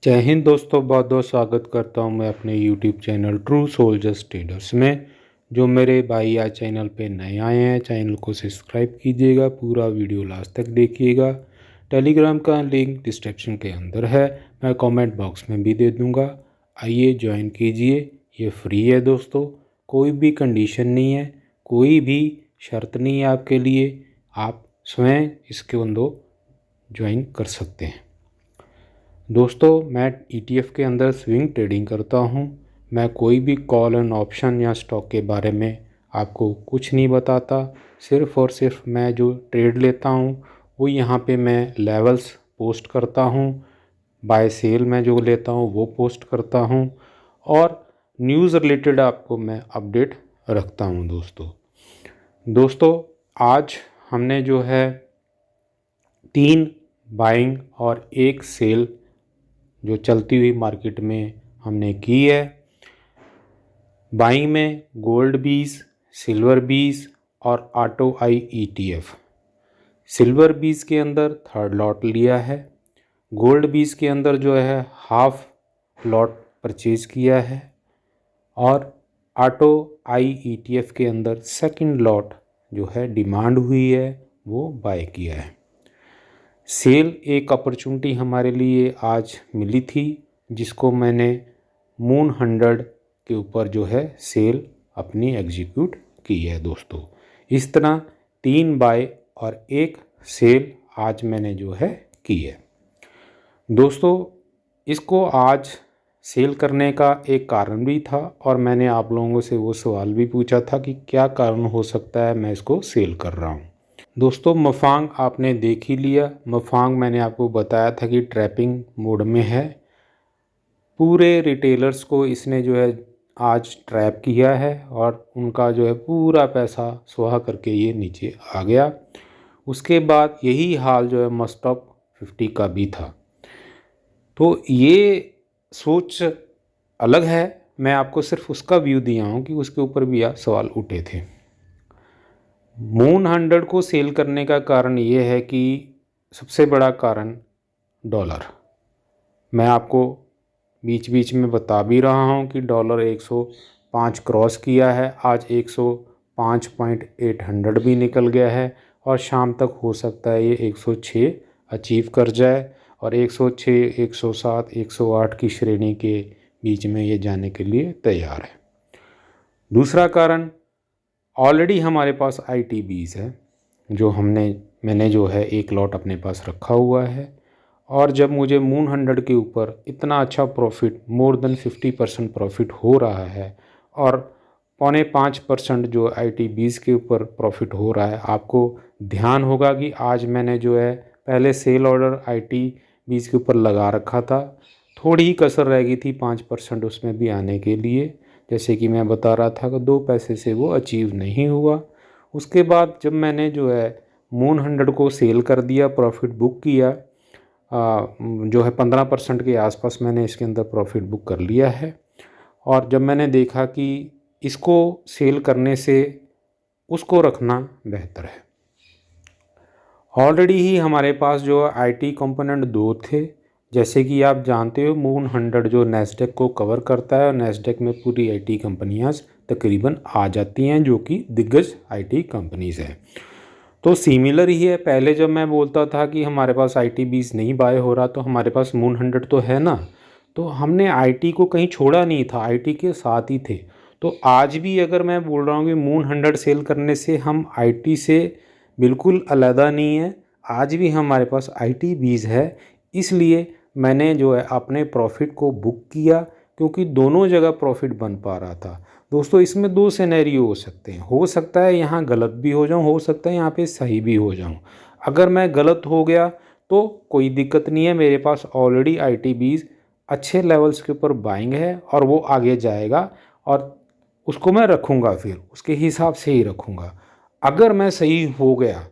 जय हिंद दोस्तों, बहुत बहुत स्वागत करता हूं मैं अपने YouTube channel true soldiers traders में। जो मेरे भाई आज चैनल पे नए आए हैं, चैनल को सब्सक्राइब कीजिएगा, पूरा वीडियो लास्ट तक देखिएगा। टेलीग्राम का लिंक डिस्क्रिप्शन के अंदर है, मैं कमेंट बॉक्स में भी दे दूंगा। आइए ज्वाइन कीजिए, ये फ्री है दोस्तों, कोई भी कंडीशन नहीं है, कोई भी शर्त नहीं है आपके लिए, आप स्वयं इसके अंदर ज्वाइन कर सकते हैं। दोस्तों, मैं ETF के अंदर स्विंग ट्रेडिंग करता हूं। मैं कोई भी कॉल एंड ऑप्शन या स्टॉक के बारे में आपको कुछ नहीं बताता। सिर्फ़ और सिर्फ मैं जो ट्रेड लेता हूं वो यहाँ पे मैं लेवल्स पोस्ट करता हूं, बाय सेल मैं जो लेता हूं वो पोस्ट करता हूं, और न्यूज़ रिलेटेड आपको मैं अपडेट रखता हूं। दोस्तों आज हमने जो है 3 बाइंग और 1 सेल जो चलती हुई मार्केट में हमने की है। बाइंग में गोल्ड बीज, सिल्वर बीज और ऑटो आई ETF। सिल्वर बीज के अंदर थर्ड लॉट लिया है, गोल्ड बीज के अंदर जो है हाफ लॉट परचेज किया है, और ऑटो आई ETF के अंदर सेकंड लॉट जो है डिमांड हुई है वो बाय किया है। सेल एक अपॉर्चुनिटी हमारे लिए आज मिली थी, जिसको मैंने मून 100 के ऊपर जो है सेल अपनी एग्जीक्यूट की है। दोस्तों इस तरह 3 बाय और 1 सेल आज मैंने जो है की है। दोस्तों इसको आज सेल करने का एक कारण भी था, और मैंने आप लोगों से वो सवाल भी पूछा था कि क्या कारण हो सकता है मैं इसको सेल कर रहा हूँ। दोस्तों मफांग आपने देख ही लिया। मफांग मैंने आपको बताया था कि ट्रैपिंग मोड में है। पूरे रिटेलर्स को इसने जो है आज ट्रैप किया है, और उनका जो है पूरा पैसा सुहा करके ये नीचे आ गया। उसके बाद यही हाल जो है मस्टॉप 50 का भी था। तो ये सोच अलग है, मैं आपको सिर्फ उसका व्यू दिया हूँ कि उसके ऊपर भी सवाल उठे थे। मून 100 को सेल करने का कारण ये है कि सबसे बड़ा कारण डॉलर। मैं आपको बीच बीच में बता भी रहा हूँ कि डॉलर 105 क्रॉस किया है, आज 105.800 भी निकल गया है, और शाम तक हो सकता है ये 106 अचीव कर जाए, और 106, 107, 108 की श्रेणी के बीच में ये जाने के लिए तैयार है। दूसरा कारण, ऑलरेडी हमारे पास ITBs है, जो मैंने जो है 1 लॉट अपने पास रखा हुआ है, और जब मुझे मून 100 के ऊपर इतना अच्छा प्रॉफिट, मोर देन 50% प्रॉफिट हो रहा है, और 4.5% जो ITBs के ऊपर प्रॉफिट हो रहा है, आपको ध्यान होगा कि आज मैंने जो है पहले सेल ऑर्डर ITBs के ऊपर लगा रखा था। थोड़ी ही कसर रह गई थी 5% उसमें भी आने के लिए, जैसे कि मैं बता रहा था कि 2 पैसे से वो अचीव नहीं हुआ। उसके बाद जब मैंने जो है मून 100 को सेल कर दिया, प्रॉफिट बुक किया, जो है 15% के आसपास मैंने इसके अंदर प्रॉफिट बुक कर लिया है। और जब मैंने देखा कि इसको सेल करने से उसको रखना बेहतर है, ऑलरेडी ही हमारे पास जो IT कंपोनेंट 2 थे। जैसे कि आप जानते हो मून 100 जो नैस्डैक को कवर करता है, और नैस्डैक में पूरी IT कंपनियाँ तकरीबन आ जाती हैं जो कि दिग्गज IT कंपनीज़ हैं। तो सिमिलर ही है, पहले जब मैं बोलता था कि हमारे पास ITBs नहीं बाय हो रहा, तो हमारे पास मून 100 तो है ना, तो हमने IT को कहीं छोड़ा नहीं था, IT के साथ ही थे। तो आज भी अगर मैं बोल रहा हूँ कि मून 100 सेल करने से हम IT से बिल्कुल अलहदा नहीं है, आज भी हमारे पास ITBs है। इसलिए मैंने जो है अपने प्रॉफिट को बुक किया, क्योंकि दोनों जगह प्रॉफिट बन पा रहा था। दोस्तों इसमें 2 सिनेरियो हो सकते हैं, हो सकता है यहाँ गलत भी हो जाऊँ, हो सकता है यहाँ पे सही भी हो जाऊँ। अगर मैं गलत हो गया तो कोई दिक्कत नहीं है, मेरे पास ऑलरेडी ITBs अच्छे लेवल्स के ऊपर बाइंग है, और वो आगे जाएगा, और उसको मैं रखूँगा, फिर उसके हिसाब से ही रखूँगा। अगर मैं सही हो गया,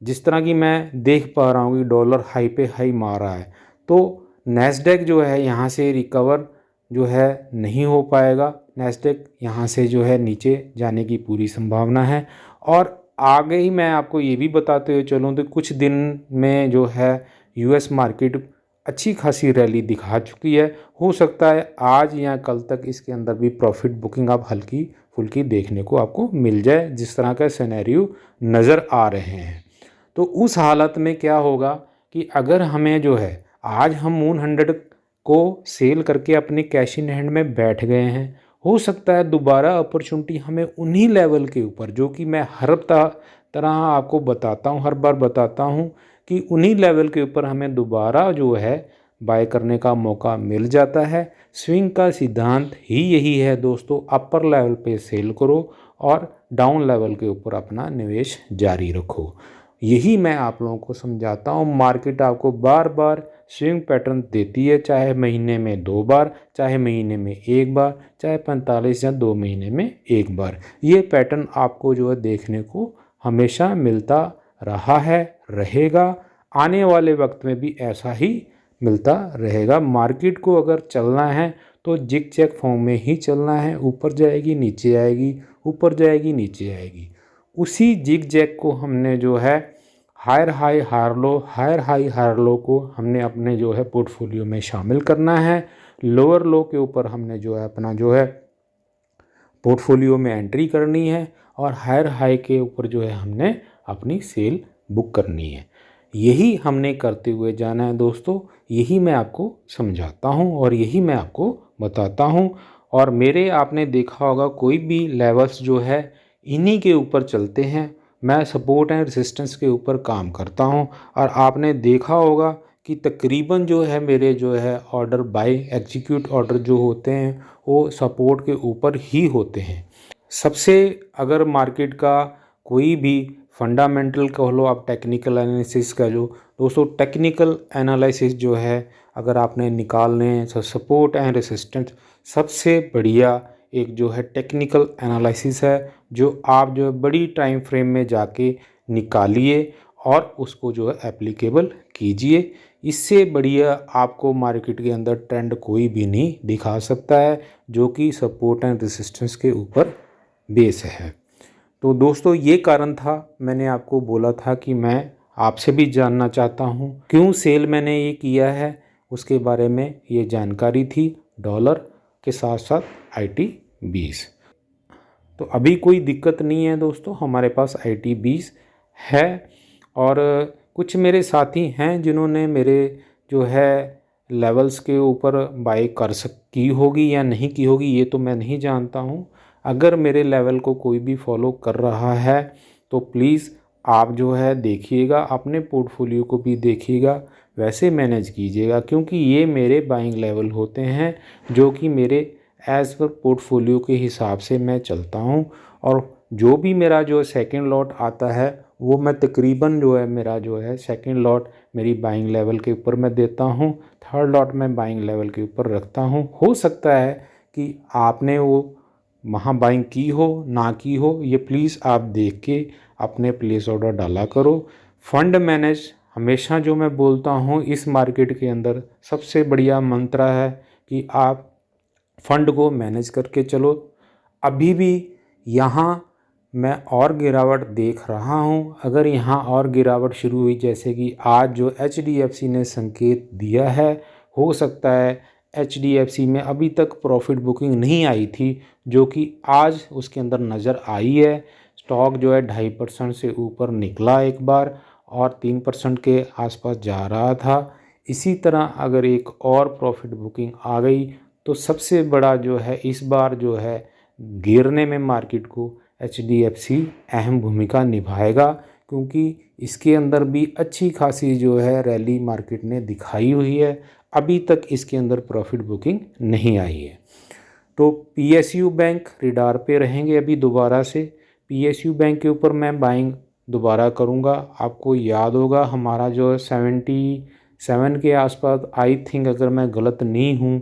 जिस तरह की मैं देख पा रहा हूँ कि डॉलर हाई पे हाई मार रहा है, तो नैस्डैक जो है यहाँ से रिकवर जो है नहीं हो पाएगा। नैस्डैक यहाँ से जो है नीचे जाने की पूरी संभावना है। और आगे ही मैं आपको ये भी बताते हुए चलूँ तो कुछ दिन में जो है US मार्केट अच्छी खासी रैली दिखा चुकी है। हो सकता है आज या कल तक इसके अंदर भी प्रॉफिट बुकिंग आप हल्की फुल्की देखने को आपको मिल जाए, जिस तरह का सिनेरियो नज़र आ रहे हैं। तो उस हालत में क्या होगा कि अगर हमें जो है आज हम मून 100 को सेल करके अपने कैश इन हैंड में बैठ गए हैं, हो सकता है दोबारा अपॉर्चुनिटी हमें उन्हीं लेवल के ऊपर, जो कि मैं हर तरह आपको बताता हूँ, हर बार बताता हूँ कि उन्हीं लेवल के ऊपर हमें दोबारा जो है बाय करने का मौका मिल जाता है। स्विंग का सिद्धांत ही यही है दोस्तों, अपर लेवल पे सेल करो और डाउन लेवल के ऊपर अपना निवेश जारी रखो। यही मैं आप लोगों को समझाता हूँ। मार्केट आपको बार बार स्विंग पैटर्न देती है, चाहे महीने में 2 बार, चाहे महीने में 1 बार, चाहे 45 या 2 महीने में 1 बार। ये पैटर्न आपको जो है देखने को हमेशा मिलता रहा है, रहेगा, आने वाले वक्त में भी ऐसा ही मिलता रहेगा। मार्केट को अगर चलना है तो जिग जैग फॉर्म में ही चलना है, ऊपर जाएगी नीचे आएगी, ऊपर जाएगी नीचे आएगी। उसी जिग जैग को हमने जो है हायर हाई हार लो, हायर हाई हार लो को हमने अपने जो है पोर्टफोलियो में शामिल करना है। लोअर लो के ऊपर हमने जो है अपना जो है पोर्टफोलियो में एंट्री करनी है और हायर हाई के ऊपर जो है हमने अपनी सेल बुक करनी है। यही हमने करते हुए जाना है दोस्तों, यही मैं आपको समझाता हूँ और यही मैं आपको बताता हूँ। और मेरे आपने देखा होगा कोई भी लेवल्स जो है इन्हीं के ऊपर चलते हैं। मैं सपोर्ट एंड रेजिस्टेंस के ऊपर काम करता हूँ और आपने देखा होगा कि तकरीबन जो है मेरे जो है ऑर्डर बाय एग्जीक्यूट ऑर्डर जो होते हैं वो सपोर्ट के ऊपर ही होते हैं। सबसे अगर मार्केट का कोई भी फंडामेंटल कह लो, आप टेक्निकल एनालिसिस कह लो दोस्तों, टेक्निकल एनालिसिस जो है अगर आपने निकालने हैं तो सपोर्ट एंड रेसिस्टेंस सबसे बढ़िया एक जो है टेक्निकल एनालिसिस है, जो आप जो है बड़ी टाइम फ्रेम में जाके निकालिए और उसको जो है एप्लीकेबल कीजिए। इससे बढ़िया आपको मार्केट के अंदर ट्रेंड कोई भी नहीं दिखा सकता है जो कि सपोर्ट एंड रेसिस्टेंस के ऊपर बेस है। तो दोस्तों ये कारण था, मैंने आपको बोला था कि मैं आपसे भी जानना चाहता हूँ क्यों सेल मैंने ये किया है, उसके बारे में ये जानकारी थी डॉलर के साथ साथ IT20। तो अभी कोई दिक्कत नहीं है दोस्तों, हमारे पास IT20 है और कुछ मेरे साथी हैं जिन्होंने मेरे जो है लेवल्स के ऊपर बाय की होगी या नहीं की होगी ये तो मैं नहीं जानता हूँ। अगर मेरे लेवल को कोई भी फॉलो कर रहा है तो प्लीज़ आप जो है देखिएगा, अपने पोर्टफोलियो को भी देखिएगा, वैसे मैनेज कीजिएगा, क्योंकि ये मेरे बाइंग लेवल होते हैं जो कि मेरे एज़ पर पोर्टफोलियो के हिसाब से मैं चलता हूँ। और जो भी मेरा जो सेकंड लॉट आता है वो मैं तकरीबन जो है मेरा जो है सेकंड लॉट मेरी बाइंग लेवल के ऊपर मैं देता हूँ, थर्ड लॉट मैं बाइंग लेवल के ऊपर रखता हूँ। हो सकता है कि आपने वो वहाँ बाइंग की हो ना की हो, ये प्लीज़ आप देख के अपने प्लेस ऑर्डर डाला करो। फंड मैनेज हमेशा जो मैं बोलता हूँ इस मार्केट के अंदर सबसे बढ़िया मंत्र है कि आप फंड को मैनेज करके चलो। अभी भी यहाँ मैं और गिरावट देख रहा हूँ, अगर यहाँ और गिरावट शुरू हुई जैसे कि आज जो HDFC ने संकेत दिया है, हो सकता है HDFC में अभी तक प्रॉफिट बुकिंग नहीं आई थी जो कि आज उसके अंदर नज़र आई है। स्टॉक जो है 2.5% से ऊपर निकला एक बार और 3% के आसपास जा रहा था। इसी तरह अगर एक और प्रॉफिट बुकिंग आ गई तो सबसे बड़ा जो है इस बार जो है गिरने में मार्केट को HDFC अहम भूमिका निभाएगा, क्योंकि इसके अंदर भी अच्छी खासी जो है रैली मार्केट ने दिखाई हुई है। अभी तक इसके अंदर प्रॉफिट बुकिंग नहीं आई है। तो PSU बैंक रिडार पे रहेंगे अभी दोबारा से। PSU बैंक के ऊपर मैं बाइंग दोबारा करूँगा। आपको याद होगा हमारा जो 77 के आसपास आई थिंक, अगर मैं गलत नहीं हूँ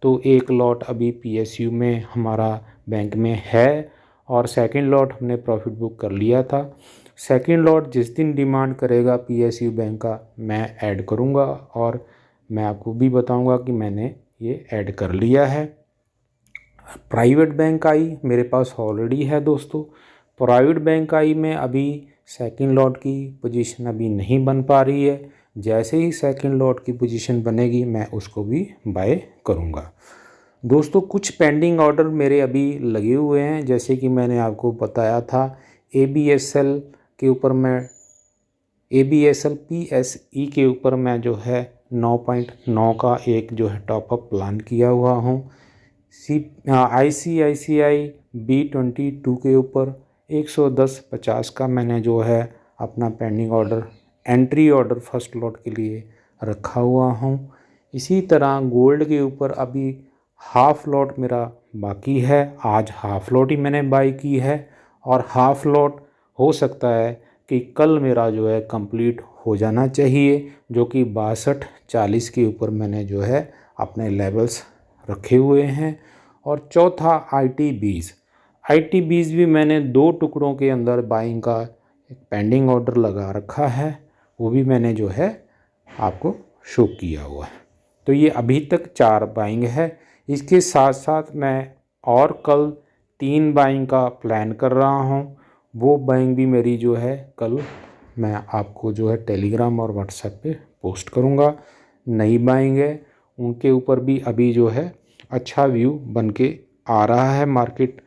तो एक लॉट अभी PSU में हमारा बैंक में है और सेकंड लॉट हमने प्रॉफिट बुक कर लिया था। सेकंड लॉट जिस दिन डिमांड करेगा PSU बैंक का मैं ऐड करूँगा और मैं आपको भी बताऊँगा कि मैंने ये ऐड कर लिया है। प्राइवेट बैंक आई मेरे पास ऑलरेडी है दोस्तों। प्राइवेट बैंक आई में अभी सेकंड लॉट की पोजीशन अभी नहीं बन पा रही है। जैसे ही सेकंड लॉट की पोजीशन बनेगी मैं उसको भी बाय करूँगा। दोस्तों कुछ पेंडिंग ऑर्डर मेरे अभी लगे हुए हैं, जैसे कि मैंने आपको बताया था ABSL के ऊपर मैं ABSL PSE के ऊपर मैं जो है 9.9 का एक जो है टॉपअप प्लान किया हुआ हूँ। ICICI B22 के ऊपर 110.50 का मैंने जो है अपना pending order entry order first lot के लिए रखा हुआ हूँ। इसी तरह गोल्ड के ऊपर अभी हाफ़ लॉट मेरा बाकी है। आज हाफ़ लॉट ही मैंने बाई की है और हाफ़ लॉट हो सकता है कि कल मेरा जो है कंप्लीट हो जाना चाहिए, जो कि 62.40 के ऊपर मैंने जो है अपने लेवल्स रखे हुए हैं। और चौथा IT20 भी मैंने 2 टुकड़ों के अंदर बाइंग का एक पेंडिंग ऑर्डर लगा रखा है, वो भी मैंने जो है आपको शो किया हुआ है। तो ये अभी तक 4 बाइंग है। इसके साथ साथ मैं और कल 3 बाइंग का प्लान कर रहा हूँ। वो बाइंग भी मेरी जो है कल मैं आपको जो है टेलीग्राम और व्हाट्सएप पे पोस्ट करूँगा। नई बाइंग है, उनके ऊपर भी अभी जो है अच्छा व्यू बन के आ रहा है। मार्केट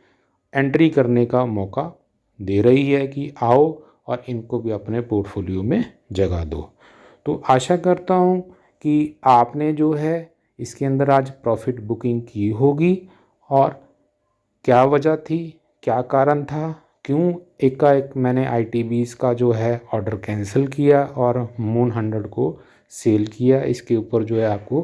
एंट्री करने का मौका दे रही है कि आओ और इनको भी अपने पोर्टफोलियो में जगह दो। तो आशा करता हूँ कि आपने जो है इसके अंदर आज प्रॉफिट बुकिंग की होगी और क्या वजह थी, क्या कारण था, क्यों एकाएक मैंने IT20 का जो है ऑर्डर कैंसिल किया और मून 100 को सेल किया, इसके ऊपर जो है आपको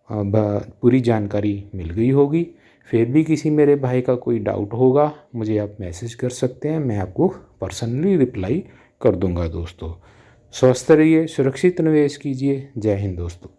पूरी जानकारी मिल गई होगी। फिर भी किसी मेरे भाई का कोई डाउट होगा मुझे आप मैसेज कर सकते हैं, मैं आपको पर्सनली रिप्लाई कर दूंगा। दोस्तों स्वस्थ रहिए, सुरक्षित निवेश कीजिए। जय हिंद दोस्तों।